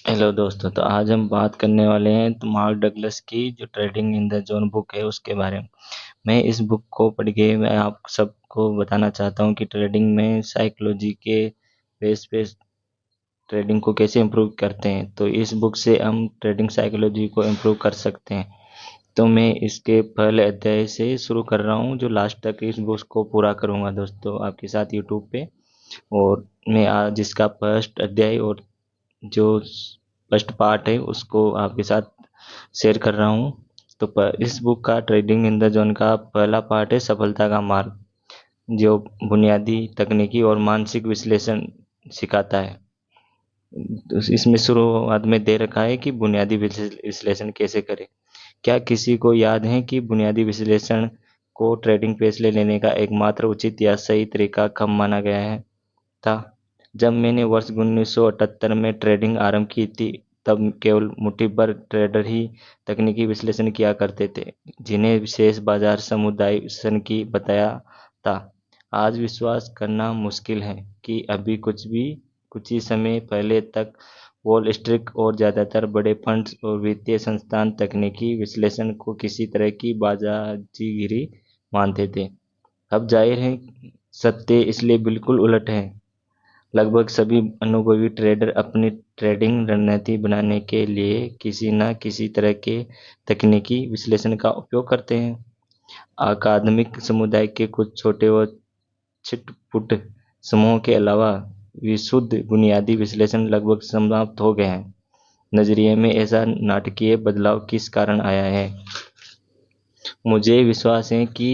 Hello दोस्तों। तो आज हम बात करने वाले हैं तो मार्क डगलस की जो trading in the zone book है उसके बारे में। मैं इस बुक को पढ़ के मैं आप सबको बताना चाहता हूँ कि ट्रेडिंग में साइकोलॉजी के बेस पे ट्रेडिंग को कैसे इम्प्रूव करते हैं। तो इस बुक से हम ट्रेडिंग साइकोलॉजी को इम्प्रूव कर सकते हैं। तो मैं इसके पहले अध्याय से शुरू कर रहा हूँ जो लास्ट तक इस बुक को पूरा करूँगा दोस्तों आपके साथ यूट्यूब पे। और मैं आज इसका फर्स्ट अध्याय और जो फर्स्ट पार्ट है उसको आपके साथ शेयर कर रहा हूँ। तो इस बुक का ट्रेडिंग इन द जोन का पहला पार्ट है सफलता का मार्ग, जो बुनियादी तकनीकी और मानसिक विश्लेषण सिखाता है। तो इसमें शुरुआत में दे रखा है कि बुनियादी विश्लेषण कैसे करें। क्या किसी को याद है कि बुनियादी विश्लेषण को ट्रेडिंग फैसले लेने का एकमात्र उचित या सही तरीका कब माना गया है था? जब मैंने वर्ष 1978 में ट्रेडिंग आरंभ की थी, तब केवल मुट्ठी भर ट्रेडर ही तकनीकी विश्लेषण किया करते थे, जिन्हें विशेष बाजार समुदाय विश्लेषण की बताया था। आज विश्वास करना मुश्किल है कि अभी कुछ ही समय पहले तक वॉल स्ट्रीट और ज़्यादातर बड़े फंड्स और वित्तीय संस्थान तकनीकी विश्लेषण को किसी तरह की बाजारजीगिरी मानते थे। अब जाहिर है सत्य इसलिए बिल्कुल उलट है। लगभग सभी अनुभवी ट्रेडर अपनी ट्रेडिंग रणनीति बनाने के लिए किसी न किसी तरह के तकनीकी विश्लेषण का उपयोग करते हैं। अकादमिक समुदाय के कुछ छोटे व छिटपुट समूहों के अलावा विशुद्ध बुनियादी विश्लेषण लगभग समाप्त हो गए हैं। नजरिए में ऐसा नाटकीय बदलाव किस कारण आया है? मुझे विश्वास है कि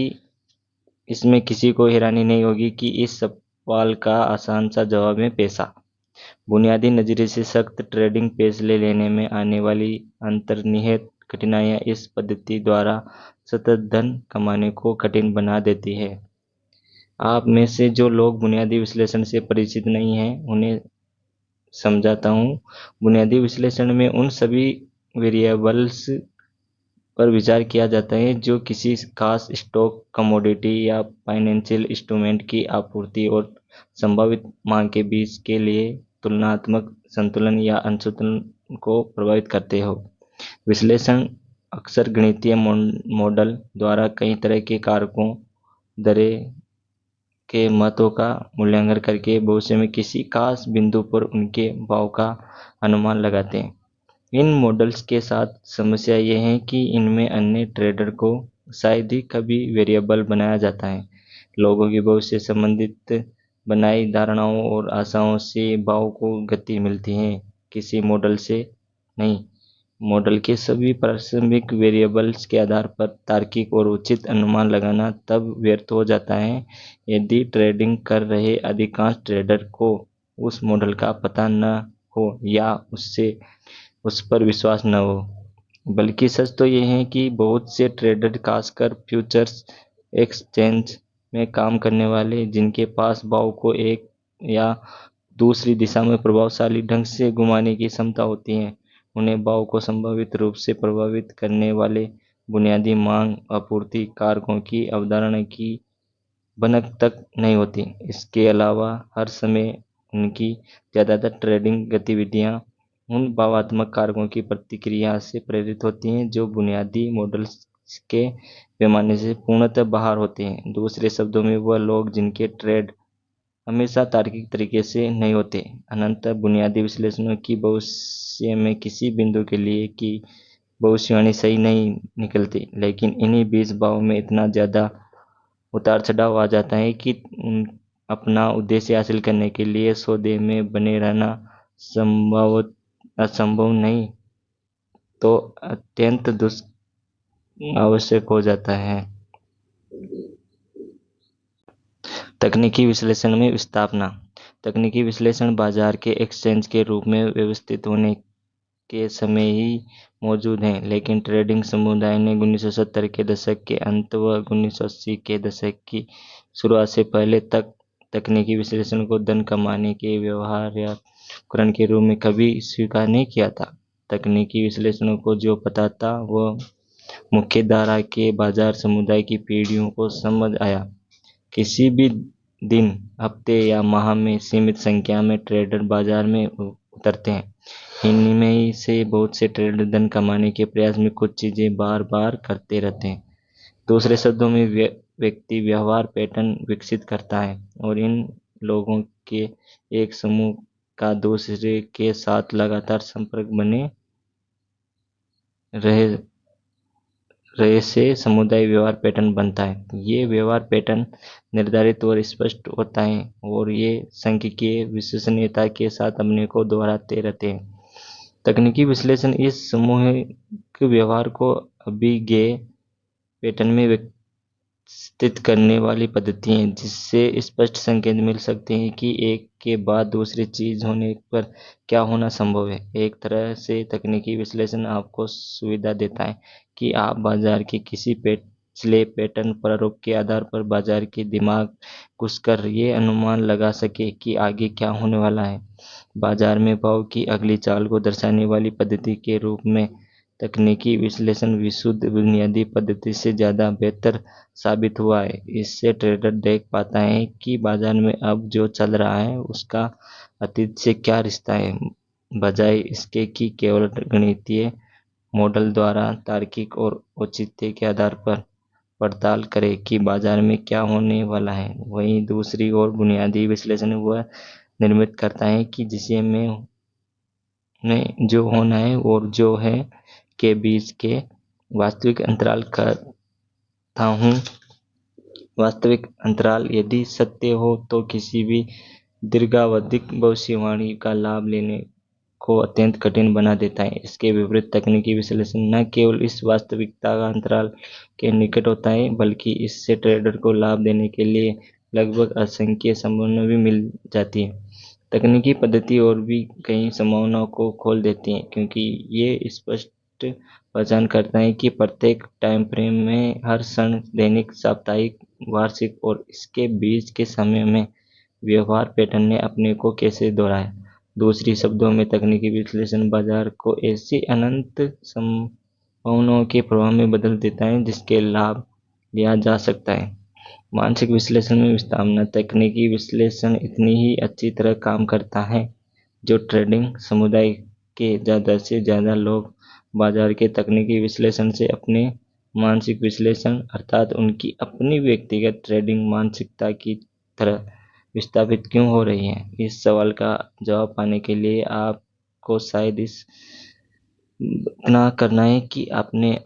इसमें किसी को हैरानी नहीं होगी कि इस सवाल का आसान सा जवाब है पैसा। बुनियादी नजरिए से सख्त ट्रेडिंग फैसले लेने में आने वाली अंतर्निहित कठिनाइयां इस पद्धति द्वारा सतत धन कमाने को कठिन बना देती है। आप में से जो लोग बुनियादी विश्लेषण से परिचित नहीं हैं उन्हें समझाता हूँ। बुनियादी विश्लेषण में उन सभी वेरिएबल्स पर विचार किया जाता है जो किसी खास स्टॉक, कमोडिटी या फाइनेंशियल इंस्ट्रूमेंट की आपूर्ति और संभावित मांग के बीच के लिए तुलनात्मक संतुलन या असंतुलन को प्रभावित करते हो। विश्लेषण अक्सर गणितीय मॉडल द्वारा कई तरह के कारकों, दरें के महत्व का मूल्यांकन करके भविष्य में किसी खास बिंदु पर उनके भाव का अनुमान लगाते हैं। इन मॉडल्स के साथ समस्या यह है कि इनमें अन्य ट्रेडर को शायद ही कभी वेरिएबल बनाया जाता है। लोगों की भविष्य से संबंधित बनाई धारणाओं और आशाओं से भाव को गति मिलती है, किसी मॉडल से नहीं। मॉडल के सभी प्रारंभिक वेरिएबल्स के आधार पर तार्किक और उचित अनुमान लगाना तब व्यर्थ हो जाता है यदि ट्रेडिंग कर रहे अधिकांश ट्रेडर को उस मॉडल का पता न हो या उस पर विश्वास न हो। बल्कि सच तो यह है कि बहुत से ट्रेडर, खासकर फ्यूचर्स एक्सचेंज में काम करने वाले, जिनके पास भाव को एक या दूसरी दिशा में प्रभावशाली ढंग से घुमाने की क्षमता होती है, उन्हें भाव को संभावित रूप से प्रभावित करने वाले बुनियादी मांग आपूर्ति कारकों की अवधारणा की भनक तक नहीं होती। इसके अलावा हर समय उनकी ज़्यादातर ट्रेडिंग गतिविधियां उन भावात्मक कारकों की प्रतिक्रिया से प्रेरित होती हैं जो बुनियादी मॉडल्स के पैमाने से पूर्णतः बाहर होते हैं। दूसरे शब्दों में, वह लोग जिनके ट्रेड हमेशा तार्किक तरीके से नहीं होते, अनंत बुनियादी विश्लेषणों की भविष्य में किसी बिंदु के लिए की भविष्यवाणी सही नहीं निकलती, लेकिन इन्हीं बीच भाव में इतना ज़्यादा उतार चढ़ाव आ जाता है कि अपना उद्देश्य हासिल करने के लिए सौदे में बने रहना असंभव नहीं तो अत्यंत आवश्यक हो जाता है। तकनीकी विश्लेषण में स्थापना। तकनीकी विश्लेषण बाजार के एक्सचेंज के रूप में व्यवस्थित होने के समय ही मौजूद हैं, लेकिन ट्रेडिंग समुदाय ने 1970 के दशक के अंत व 1980 के दशक की शुरुआत से पहले तक तकनीकी विश्लेषण को धन कमाने के व्यवहार या उपकरण के रूप में कभी स्वीकार नहीं किया था। तकनीकी विश्लेषणों को जो पता था वह मुख्य धारा के बाजार समुदाय की पीढ़ियों को समझ आया। किसी भी दिन, हफ्ते या माह में सीमित संख्या में ट्रेडर बाजार में उतरते हैं। इनमें से बहुत से ट्रेडर धन कमाने के प्रयास में कुछ चीजें बार बार करते रहते हैं। दूसरे शब्दों में व्यक्ति व्यवहार पैटर्न विकसित करता है और इन लोगों के एक समूह का दूसरे के साथ लगातार संपर्क बने रहे रहे से समुदाय व्यवहार पैटर्न बनता है। ये व्यवहार पैटर्न निर्धारित और स्पष्ट होता है और ये सांख्यिकीय विश्वसनीयता के साथ अपने को दोहराते रहते हैं। तकनीकी विश्लेषण इस सामूहिक व्यवहार को अभिज्ञेय पैटर्न में स्थित करने वाली पद्धति है, जिससे स्पष्ट संकेत मिल सकते हैं कि एक के बाद दूसरी चीज होने पर क्या होना संभव है। एक तरह से तकनीकी विश्लेषण आपको सुविधा देता है कि आप बाजार के किसी पिछले पैटर्न प्रारूप के आधार पर बाजार के दिमाग घुसकर ये अनुमान लगा सके कि आगे क्या होने वाला है। बाजार में भाव की अगली चाल को दर्शाने वाली पद्धति के रूप में तकनीकी विश्लेषण विशुद्ध बुनियादी पद्धति से ज़्यादा बेहतर साबित हुआ है। इससे ट्रेडर देख पाता है कि बाजार में अब जो चल रहा है उसका अतीत से क्या रिश्ता है, बजाय इसके कि केवल गणितीय मॉडल द्वारा तार्किक और औचित्य के आधार पर पड़ताल करे कि बाजार में क्या होने वाला है। वहीं दूसरी ओर बुनियादी विश्लेषण वह निर्मित करता है कि जिसे में जो होना है और जो है के बीच के वास्तविक अंतराल करता हूँ। वास्तविक अंतराल यदि सत्य हो तो किसी भी दीर्घावधिक भविष्यवाणी का लाभ लेने को अत्यंत कठिन बना देता है। इसके विपरीत तकनीकी विश्लेषण न केवल इस वास्तविकता का अंतराल के निकट होता है, बल्कि इससे ट्रेडर को लाभ देने के लिए लगभग असंख्य संभावनाएं भी मिल जाती है। तकनीकी पद्धति और भी कई संभावनाओं को खोल देती है, क्योंकि ये स्पष्ट पहचान करता है कि प्रत्येक टाइम फ्रेम में हर क्षण दैनिक, साप्ताहिक, वार्षिक और इसके बीच के समय में व्यवहार पैटर्न ने अपने को कैसे दोहराया। दूसरी शब्दों में तकनीकी विश्लेषण बाजार को ऐसी अनंत संभावनाओं के प्रवाह में बदल देता है जिसके लाभ लिया जा सकता है। मानसिक विश्लेषण में विस्तारना तकनीकी विश्लेषण इतनी ही अच्छी तरह काम करता है जो ट्रेडिंग समुदाय के ज़्यादा से ज़्यादा लोग बाजार के तकनीकी विश्लेषण से अपने मानसिक विश्लेषण अर्थात उनकी अपनी व्यक्तिगत ट्रेडिंग मानसिकता की तरह विस्थापित क्यों हो रही है। इस सवाल का जवाब पाने के लिए आपको शायद इतना करना है कि आपने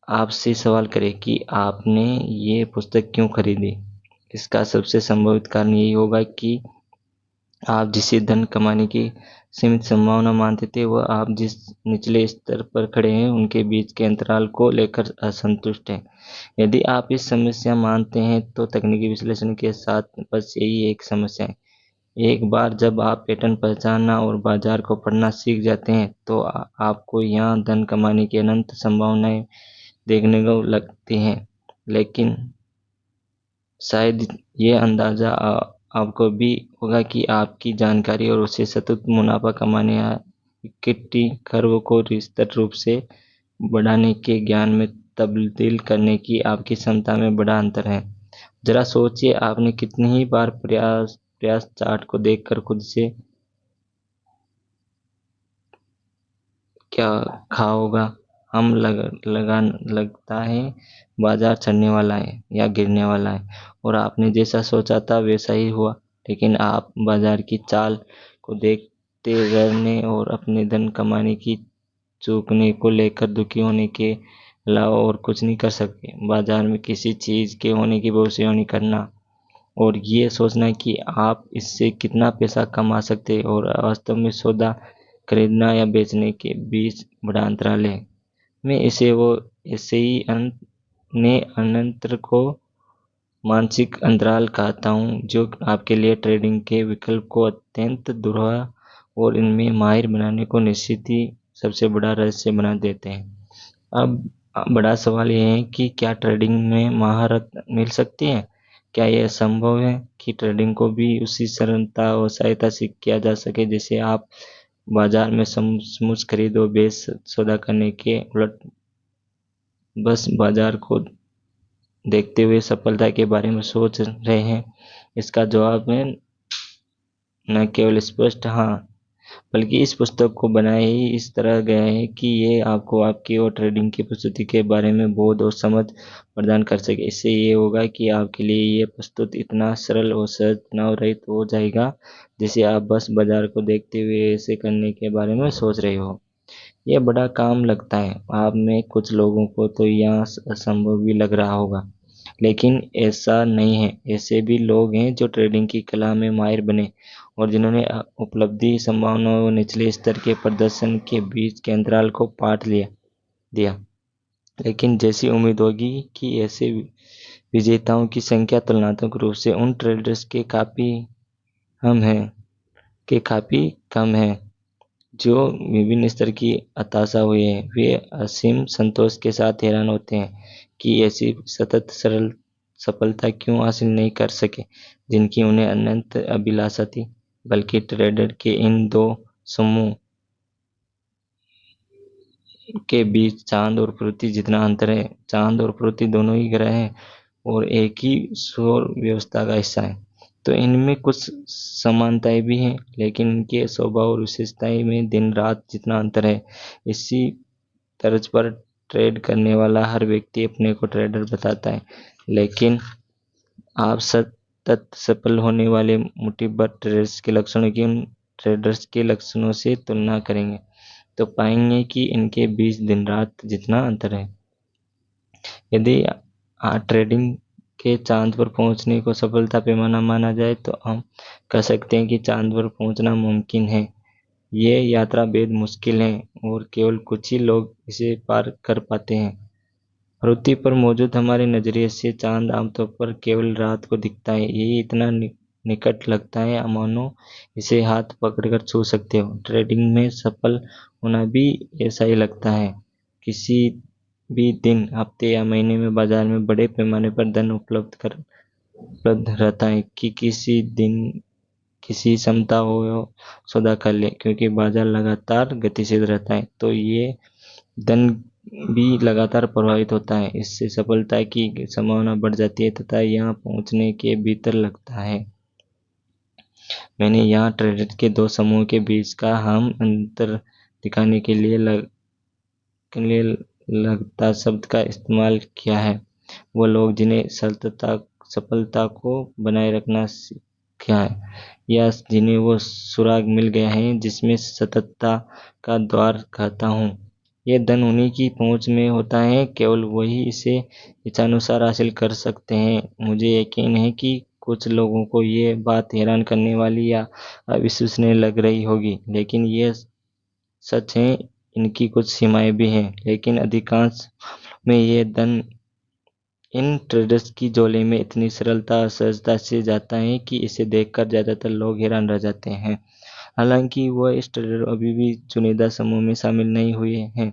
आपसे सवाल करें कि आपने ये पुस्तक क्यों खरीदी। इसका सबसे संभावित कारण यही होगा कि आप जिसे धन कमाने की सीमित संभावना मानते थे वह आप जिस निचले स्तर पर खड़े हैं उनके बीच के अंतराल को लेकर असंतुष्ट हैं। यदि आप इस समस्या मानते हैं तो तकनीकी विश्लेषण के साथ बस यही एक समस्या है। एक बार जब आप पैटर्न पहचानना और बाजार को पढ़ना सीख जाते हैं तो आपको यहाँ धन कमाने की अनंत संभावनाएं देखने को लगती हैं। लेकिन शायद ये अंदाजा आपको भी होगा कि आपकी जानकारी और उससे सतत मुनाफा कमाने या इक्विटी कर्व को विस्तृत रूप से बढ़ाने के ज्ञान में तब्दील करने की आपकी क्षमता में बड़ा अंतर है। जरा सोचिए, आपने कितनी ही बार प्रयास प्रयास चार्ट को देखकर खुद से क्या कहा होगा, हम लगता है बाजार चढ़ने वाला है या गिरने वाला है, और आपने जैसा सोचा था वैसा ही हुआ। लेकिन आप बाजार की चाल को देखते रहने और अपने धन कमाने की चूकने को लेकर दुखी होने के अलावा और कुछ नहीं कर सकते। बाजार में किसी चीज़ के होने की भविष्यवाणी करना और ये सोचना कि आप इससे कितना पैसा कमा सकते हैं और वास्तव में सौदा खरीदना या बेचने के बीच बड़ा अंतराल है। मैं ऐसे ही अंतर को मानसिक अंतराल कहता हूँ जो आपके लिए ट्रेडिंग के विकल्प को अत्यंत दुर्लभ और इनमें माहिर बनाने को निश्चित ही सबसे बड़ा रहस्य बना देते हैं। अब बड़ा सवाल यह है कि क्या ट्रेडिंग में महारत मिल सकती है। क्या यह संभव है कि ट्रेडिंग को भी उसी सरलता और सहायता से किया जा सके जैसे आप बाजार में सचमुच खरीद और बेच सौदा करने के उलट बस बाजार को देखते हुए सफलता के बारे में सोच रहे हैं। इसका जवाब है न केवल स्पष्ट हाँ, बल्कि इस पुस्तक को बनाया ही इस तरह गया है कि ये आपको आपकी और ट्रेडिंग की प्रस्तुति के बारे में बोध और समझ प्रदान कर सके। इससे ये होगा कि आपके लिए ये प्रस्तुत इतना सरल और सहज तनाव रहित हो जाएगा जैसे आप बस बाजार को देखते हुए ऐसे करने के बारे में सोच रहे हो। यह बड़ा काम लगता है आप में कुछ लोगों को तो यह असंभव भी लग रहा होगा, लेकिन ऐसा नहीं है। ऐसे भी लोग हैं जो ट्रेडिंग की कला में माहिर बने और जिन्होंने उपलब्धि, संभावनाओं और निचले स्तर के प्रदर्शन के बीच के अंतराल को पाट लिया दिया। लेकिन जैसी उम्मीद होगी कि ऐसे विजेताओं की संख्या तुलनात्मक रूप से उन ट्रेडर्स हम हैं काफी कम है जो विभिन्न स्तर की हताशा हुए हैं। वे असीम संतोष के साथ हैरान होते हैं कि ऐसी सतत सरल सफलता क्यों हासिल नहीं कर सके जिनकी उन्हें अनंत अभिलाषा थी। बल्कि ट्रेडर के इन दो समूह के बीच चांद और पृथ्वी जितना अंतर है। चांद और पृथ्वी दोनों ही ग्रह हैं और एक ही सौर व्यवस्था का हिस्सा है, तो इनमें कुछ समानताएं भी हैं, लेकिन इनके स्वभाव और विशेषताएं में दिन रात जितना अंतर है। इसी तर्ज पर ट्रेड करने वाला हर व्यक्ति अपने को ट्रेडर बताता है, लेकिन आप सतत सफल होने वाले मुट्ठीभर ट्रेडर्स के लक्षणों की उन ट्रेडर्स के लक्षणों से तुलना करेंगे तो पाएंगे कि इनके बीच दिन रात जितना अंतर है। यदि ट्रेडिंग के चांद पर पहुंचने को सफलता पैमाना माना जाए तो हम कह सकते हैं कि चांद पर पहुंचना मुमकिन है। ये यात्रा बेहद मुश्किल है और केवल कुछ ही लोग इसे पार कर पाते हैं। पृथ्वी पर मौजूद हमारे नजरिए से चांद आमतौर पर केवल रात को दिखता है। यही इतना निकट लगता है मानो इसे हाथ पकड़कर छू सकते हो। ट्रेडिंग में सफल होना भी ऐसा ही लगता है। किसी भी दिन, हफ्ते या महीने में बाजार में बड़े पैमाने पर धन उपलब्ध रहता है कि किसी दिन किसी क्षमता हो सौदा कर ले, क्योंकि बाजार लगातार गतिशील रहता है तो ये धन भी लगातार प्रभावित होता है। इससे सफलता की संभावना बढ़ जाती है तथा यहाँ पहुँचने के भीतर लगता है। मैंने यहाँ ट्रेडर के दो समूह के बीच का हम अंतर दिखाने के लिए लगता शब्द का इस्तेमाल किया है। वो लोग जिन्हें सफलता को बनाए रखना सीखा है, या जिन्हें वो सुराग मिल गया है जिसमें सततता का द्वार कहता हूँ। ये धन उन्हीं की पहुंच में होता है, केवल वही इसे इच्छानुसार हासिल कर सकते हैं। मुझे यकीन है कि कुछ लोगों को ये बात हैरान करने वाली या अविश्वसनीय लग रही होगी, लेकिन ये सच है। इनकी कुछ सीमाएं भी हैं, लेकिन अधिकांश में ये धन इन ट्रेडर्स की झोली में इतनी सरलता और सहजता से जाता है कि इसे देखकर ज़्यादातर लोग हैरान रह जाते हैं। हालांकि वह इस ट्रेडर अभी भी चुनिंदा समूह में शामिल नहीं हुए हैं।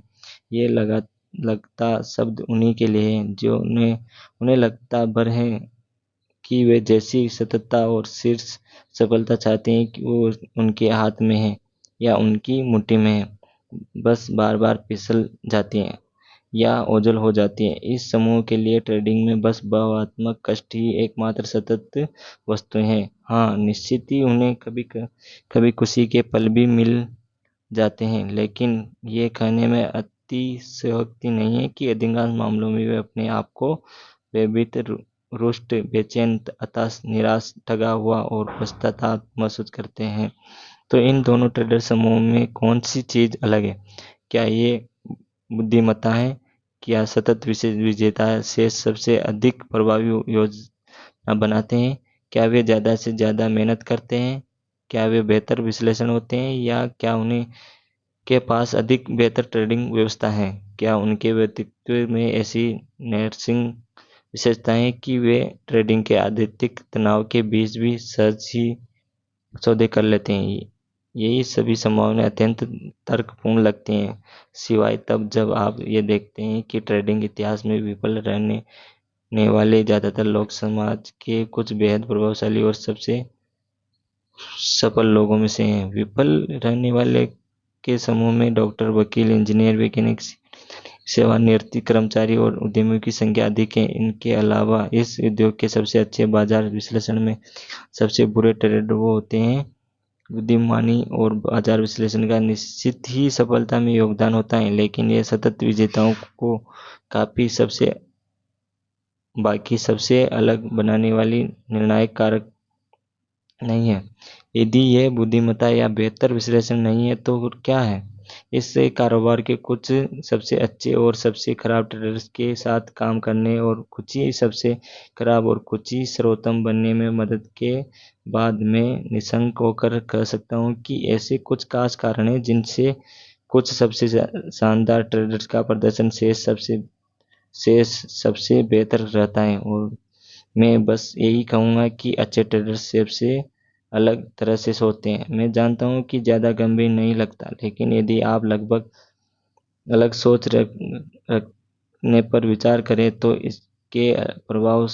ये लगता शब्द उन्हीं के लिए है जो उन्हें लगता भर है कि वे जैसी सततता और शीर्ष सफलता चाहते हैं कि वो उनके हाथ में है या उनकी मुट्ठी में है, बस बार बार फिसल जाती हैं या ओझल हो जाती हैं। इस समूह के लिए ट्रेडिंग में बस भावात्मक कष्ट ही एकमात्र सतत वस्तुएं हैं। हाँ, निश्चित ही उन्हें कभी कभी खुशी के पल भी मिल जाते हैं, लेकिन ये कहने में अतिशयोक्ति नहीं है कि अधिकांश मामलों में वे अपने आप को भयभीत, रुष्ट, बेचैन, हताश, निराश, ठगा हुआ और पश्चाताप महसूस करते हैं। तो इन दोनों ट्रेडर समूह में कौन सी चीज अलग है? क्या ये बुद्धिमत्ता है? क्या सतत विजेता से सबसे अधिक प्रभावी योजना बनाते हैं? क्या वे ज़्यादा से ज़्यादा मेहनत करते हैं? क्या वे बेहतर विश्लेषण होते हैं, या क्या उन्हें के पास अधिक बेहतर ट्रेडिंग व्यवस्था है? क्या उनके व्यक्तित्व में ऐसी नर्सिंग विशेषताएं कि वे ट्रेडिंग के आध्यात्मिक तनाव के बीच भी सहज ही सौदे कर लेते हैं? यही सभी संभावनाएं अत्यंत तर्कपूर्ण लगती हैं, सिवाय तब जब आप ये देखते हैं कि ट्रेडिंग इतिहास में विफल रहने वाले ज़्यादातर लोग समाज के कुछ बेहद प्रभावशाली और सबसे सफल लोगों में से हैं। विफल रहने वाले के समूह में डॉक्टर, वकील, इंजीनियर, वैज्ञानिक, सेवानिवृत्त कर्मचारी और उद्यमियों की संख्या अधिक है। इनके अलावा इस उद्योग के सबसे अच्छे बाजार विश्लेषण में सबसे बुरे ट्रेडर वो होते हैं बुद्धिमानी और बाजार विश्लेषण का निश्चित ही सफलता में योगदान होता है, लेकिन ये सतत विजेताओं को काफ़ी सबसे बाकी सबसे अलग बनाने वाली निर्णायक कारक नहीं है। यदि यह बुद्धिमत्ता या बेहतर विश्लेषण नहीं है तो फिर क्या है? इससे कारोबार के कुछ सबसे अच्छे और सबसे खराब ट्रेडर्स के साथ काम करने और कुछ ही सबसे खराब और कुछ ही सर्वोत्तम बनने में मदद के बाद मैं निसंक होकर कह सकता हूँ कि ऐसे कुछ खास कारण हैं जिनसे कुछ सबसे शानदार ट्रेडर्स का प्रदर्शन शेष सबसे बेहतर रहता है। और मैं बस यही कहूँगा कि अच्छे ट्रेडर्स सबसे अलग तरह से सोचते हैं। मैं जानता हूँ कि ज़्यादा गंभीर नहीं लगता, लेकिन यदि आप लगभग अलग सोच रखने पर विचार करें तो इसके प्रभाव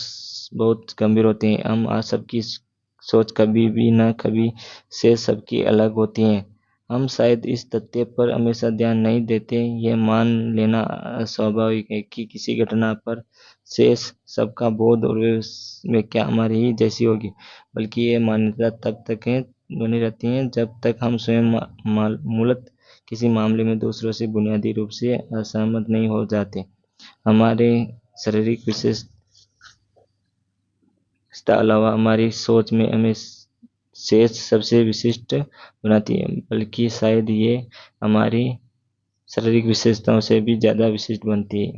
बहुत गंभीर होते हैं। हम आज सबकी सोच कभी भी न कभी से सबकी अलग होती है। हम शायद इस तथ्य पर हमेशा ध्यान नहीं देते। यह मान लेना स्वाभाविक है कि किसी घटना पर शेष सबका बोध और व्याख्या हमारी ही जैसी होगी, बल्कि ये मान्यता तब तक है बनी रहती है जब तक हम स्वयं मूलतः किसी मामले में दूसरों से बुनियादी रूप से असहमत नहीं हो जाते। हमारे शारीरिक विशेषता अलावा हमारी सोच में हमें शेष सबसे विशिष्ट बनाती है, बल्कि शायद ये हमारी शारीरिक विशेषताओं से भी ज़्यादा विशिष्ट बनती है।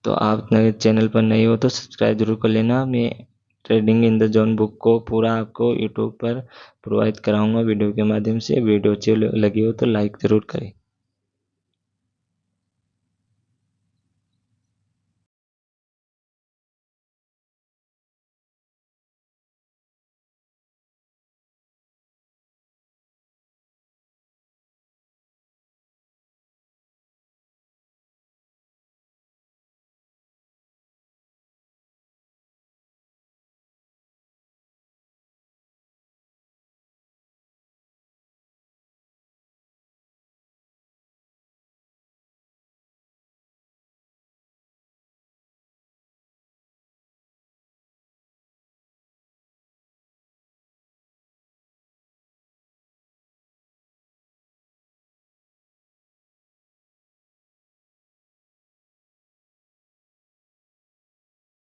तो आप नए चैनल पर नए हो तो सब्सक्राइब जरूर कर लेना। मैं trading in the zone book को पूरा आपको यूट्यूब पर प्रोवाइड कराऊंगा वीडियो के माध्यम से। वीडियो अच्छी लगी हो तो लाइक ज़रूर करें।